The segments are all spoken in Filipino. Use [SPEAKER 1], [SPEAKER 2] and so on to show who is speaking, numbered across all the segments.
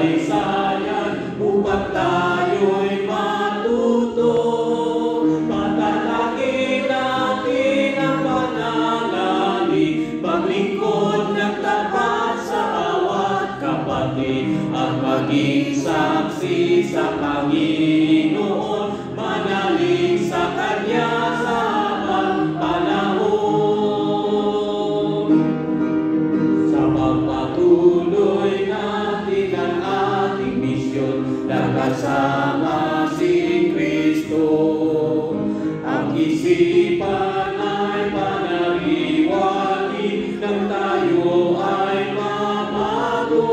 [SPEAKER 1] kasaysayan upang tayo'y matuto. Patatagin natin ang pananalig, maglingkod ng tapat sa bawat kapatid, at maging saksi sa Panginoon, manalig sa Kanya sa habang panahon. Sa pagpatuloy natin ang ating misyon, nakasama si Kristo. Ang isipan ay panariwali nang tayo ay mabago.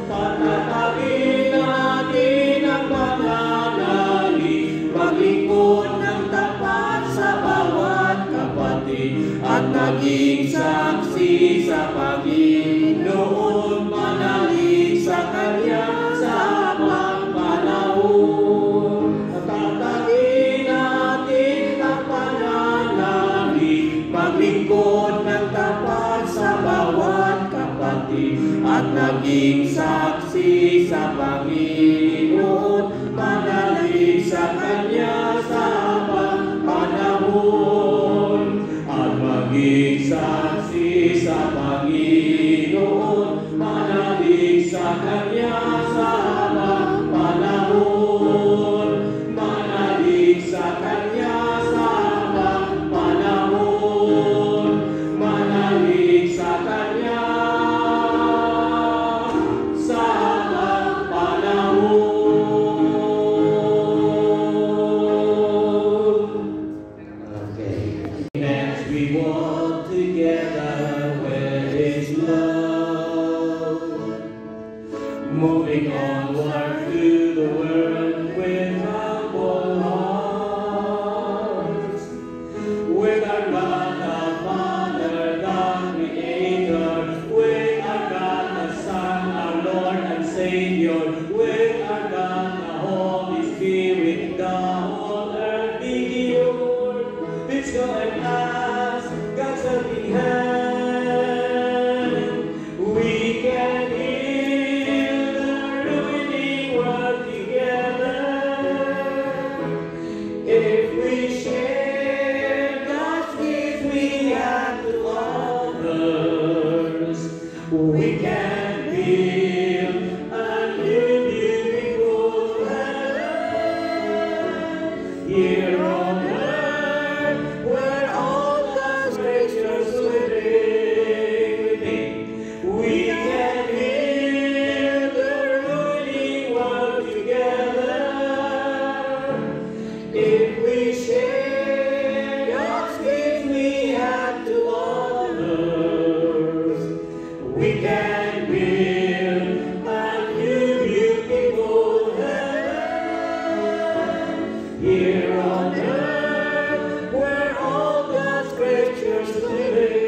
[SPEAKER 1] Patatagin natin ang pananalig, maglingkod ng tapat sa bawat kapatid, at naging saksi sa Panginoon, manalig sa Kanya sa habang panahon. Patatagin natin ang pananalig, maglingkod ng tapat sa bawat kapatid, at naging saksi sa Panginoon, manalig sa Kanya sa habang panahon. At maging saksi sa Panginoon, manalig sa Kanya sa habang panahon. Manalig sa Kanya sa habang panahon. Manalig sa Kanya sa habang panahon.
[SPEAKER 2] Okay.
[SPEAKER 1] As we walk together where is love, moving onward through the world with humble hearts, with our God the Father, the Creator, with our God the Son, our Lord and Savior, with our God the Holy Spirit, the whole earth be yours. Let's go and ask God's helping hand. We can heal the ruining world together if we share God's gifts we have to others. We can build a new beautiful heaven here on earth, where all God's creatures living. We can heal the ruining world together if we share God's gifts we have to others. We can build a new beautiful heaven here on earth, where all God's creatures living.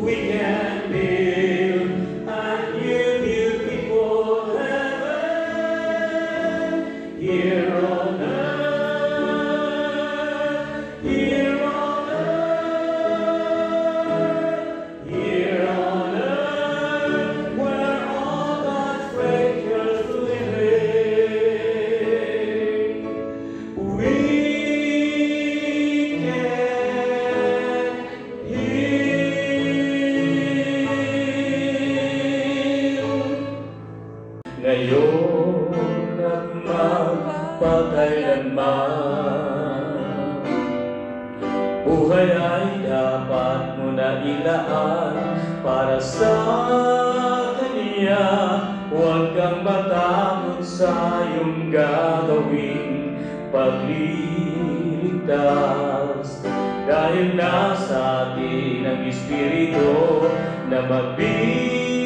[SPEAKER 1] We can build a new beautiful heaven here on earth, here on earth, here on earth, where all God's creatures living. We can heal. Ngayon at magpakailanman, buhay ay dapat mo na ilaan para sa Kanya. Huwag kang matakot sa iyong gagawin pagliligtas, dahil nasa atin ang Espiritu na magbibigay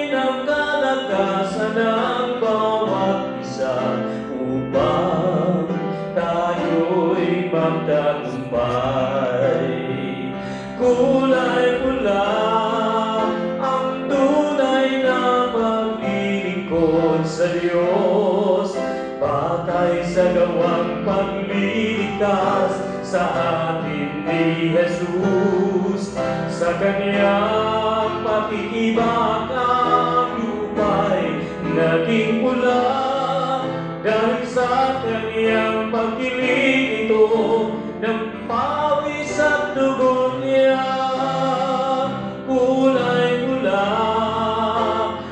[SPEAKER 1] ng kalakasan ng bawat isa upang tayo'y magtagumpay. Kulay pula ang tunay na paglilingkod sa Diyos, patay sa gawang pagliligtas sa atin ni Jesus. Sa Kanyang pakikibay mula dahil sa kaniyang pagkiling ito ng pawis at dugo niya. Kulay pula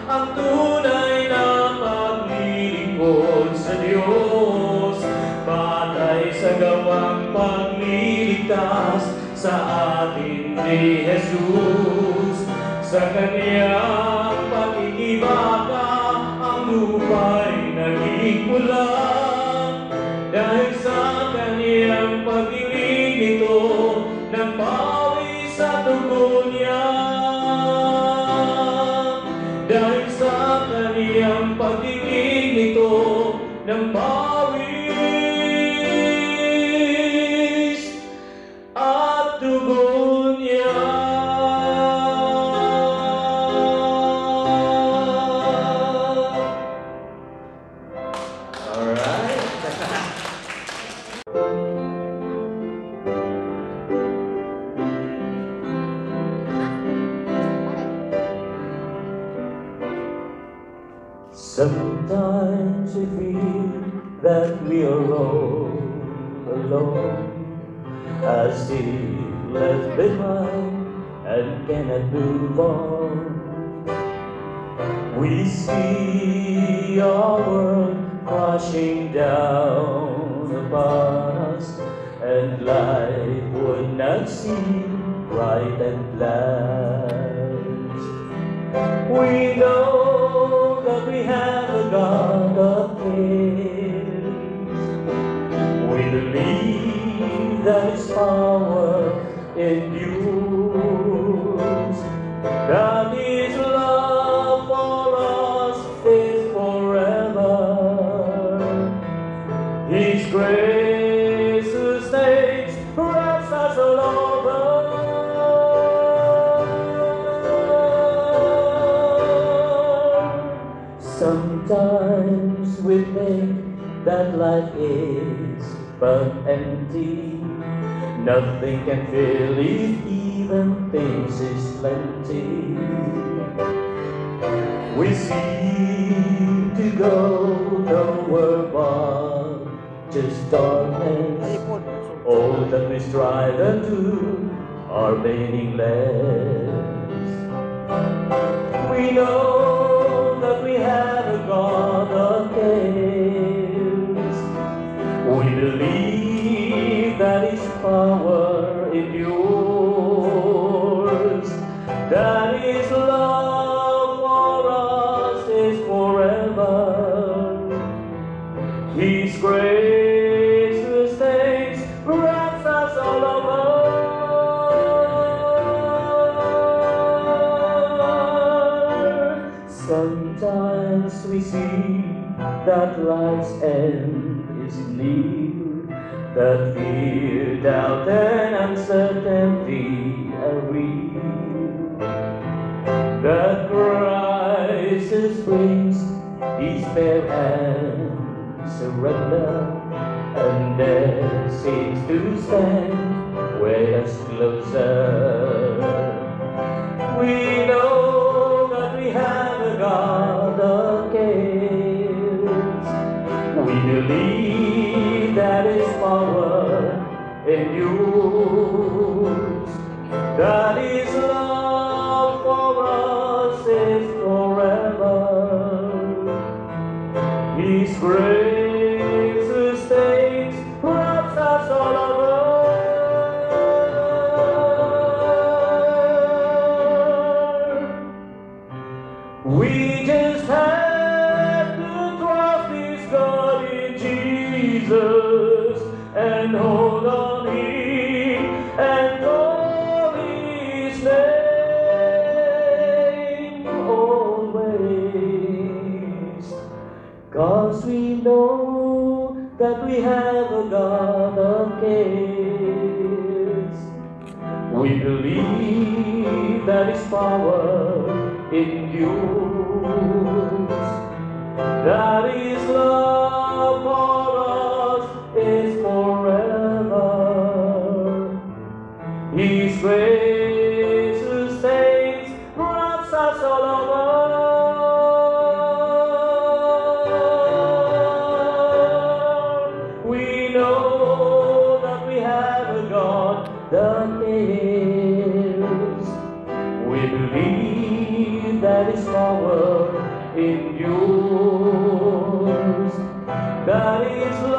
[SPEAKER 1] ang tunay na paglilingkod sa Diyos, batay sa gawang pagliligtas sa atin ni Jesus. Sa kaniyang pag-iibaka ang lupa'y naging pula dahil sa kaniyang pag-ibig ito ng pawis at dugo niya. Dahil sa kaniyang pag-ibig ito ng pawis at dugo niya. Sometimes we feel that we are all alone, as if left behind and cannot move on. We see our world crashing down upon us, and life would not seem bright and blessed. We know that we have a God of peace. We believe that His power endures, that His love for us is forever. His grace sustains, wraps us all over. Sometimes we think that life is but empty. Nothing can fill it, even things is plenty. We seem to go nowhere but just darkness. All that we strive to do are meaningless. We know that we have a God of chaos. We believe that His power endures, that His love for us is forever. His grace sustains, wraps us all over. Sometimes we see that life's end is near, that fear, doubt, and uncertainty are real, that crisis brings despair and surrender, and death seems to stand way us closer. We know that we have a God of chaos. We believe that His power endures, that His love for us is forever. His grace sustains, wraps us all over. We just have to trust this God in Jesus and hold on Him and call His name always. 'Cause we know that we have a God of chaos. We believe that His power endures, that His love for us is forever. His grace sustains, wraps us all over. name that is power endures. That is